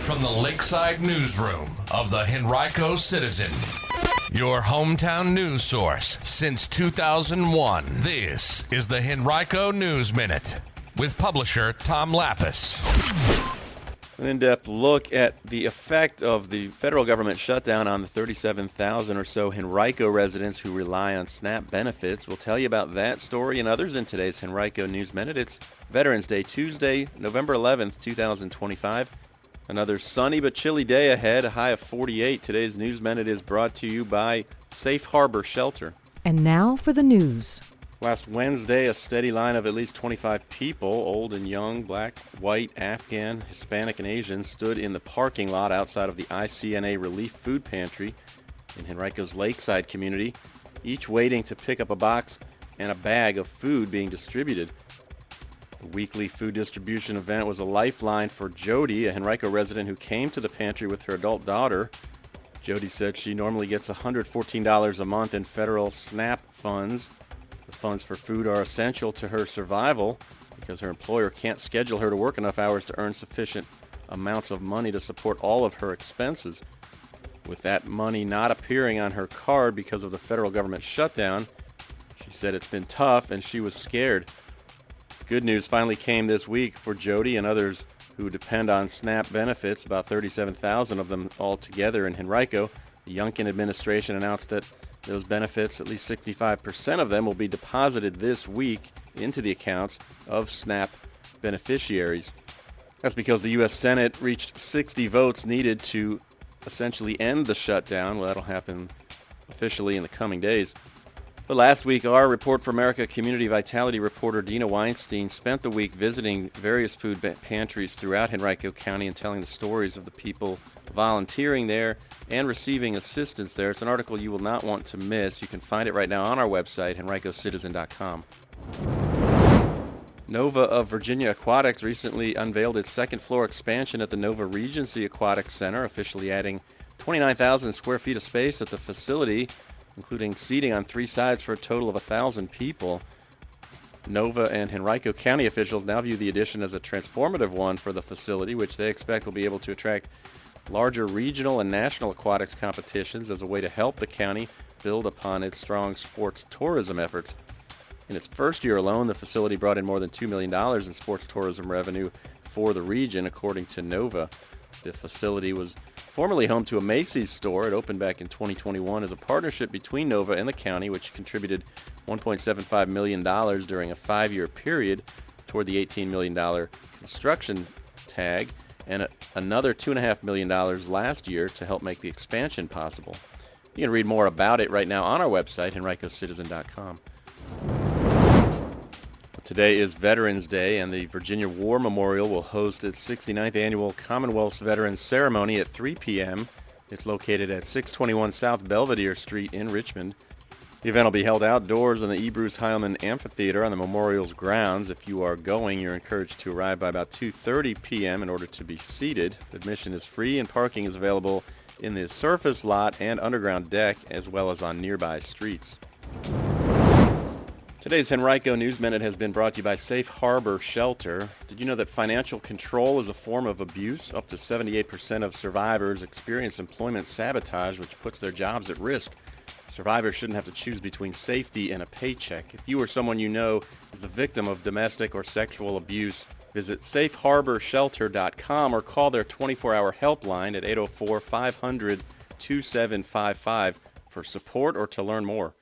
from the Lakeside Newsroom of the Henrico Citizen, your hometown news source since 2001. This is the Henrico News Minute with publisher Tom Lapis. An in-depth look at the effect of the federal government shutdown on the 37,000 or so Henrico residents who rely on SNAP benefits. We'll tell you about that story and others in today's Henrico News Minute. It's Veterans Day, Tuesday, November 11th, 2025. Another sunny but chilly day ahead, a high of 48. Today's News Minute is brought to you by Safe Harbor Shelter. And now for the news. Last Wednesday, a steady line of at least 25 people, old and young, black, white, Afghan, Hispanic, and Asian, stood in the parking lot outside of the ICNA Relief Food Pantry in Henrico's Lakeside community, each waiting to pick up a box and a bag of food being distributed. The weekly food distribution event was a lifeline for Jody, a Henrico resident who came to the pantry with her adult daughter. Jody said she normally gets $114 a month in federal SNAP funds. The funds for food are essential to her survival because her employer can't schedule her to work enough hours to earn sufficient amounts of money to support all of her expenses. With that money not appearing on her card because of the federal government shutdown, she said it's been tough and she was scared. Good news finally came this week for Jody and others who depend on SNAP benefits, about 37,000 of them altogether in Henrico. The Youngkin administration announced that those benefits, at least 65% of them, will be deposited this week into the accounts of SNAP beneficiaries. That's because the U.S. Senate reached 60 votes needed to essentially end the shutdown. Well, that'll happen officially in the coming days. But last week, our Report for America Community Vitality reporter Dina Weinstein spent the week visiting various food pantries throughout Henrico County and telling the stories of the people volunteering there and receiving assistance there. It's an article you will not want to miss. You can find it right now on our website, henricocitizen.com. Nova of Virginia Aquatics recently unveiled its second-floor expansion at the Nova Regency Aquatics Center, officially adding 29,000 square feet of space at the facility, including seating on three sides for a total of 1,000 people. Nova and Henrico County officials now view the addition as a transformative one for the facility, which they expect will be able to attract larger regional and national aquatics competitions as a way to help the county build upon its strong sports tourism efforts. In its first year alone, the facility brought in more than $2 million in sports tourism revenue for the region, according to Nova. The facility was formerly home to a Macy's store. It opened back in 2021 as a partnership between Nova and the county, which contributed $1.75 million during a 5-year period toward the $18 million construction tag, and another $2.5 million last year to help make the expansion possible. You can read more about it right now on our website, henricocitizen.com. Today is Veterans Day, and the Virginia War Memorial will host its 69th annual Commonwealth's Veterans Ceremony at 3 p.m. It's located at 621 South Belvedere Street in Richmond. The event will be held outdoors in the E. Bruce Heilman Amphitheater on the memorial's grounds. If you are going, you're encouraged to arrive by about 2:30 p.m. in order to be seated. Admission is free and parking is available in the surface lot and underground deck, as well as on nearby streets. Today's Henrico News Minute has been brought to you by Safe Harbor Shelter. Did you know that financial control is a form of abuse? Up to 78% of survivors experience employment sabotage, which puts their jobs at risk. Survivors shouldn't have to choose between safety and a paycheck. If you or someone you know is the victim of domestic or sexual abuse, visit safeharborshelter.com or call their 24-hour helpline at 804-500-2755 for support or to learn more.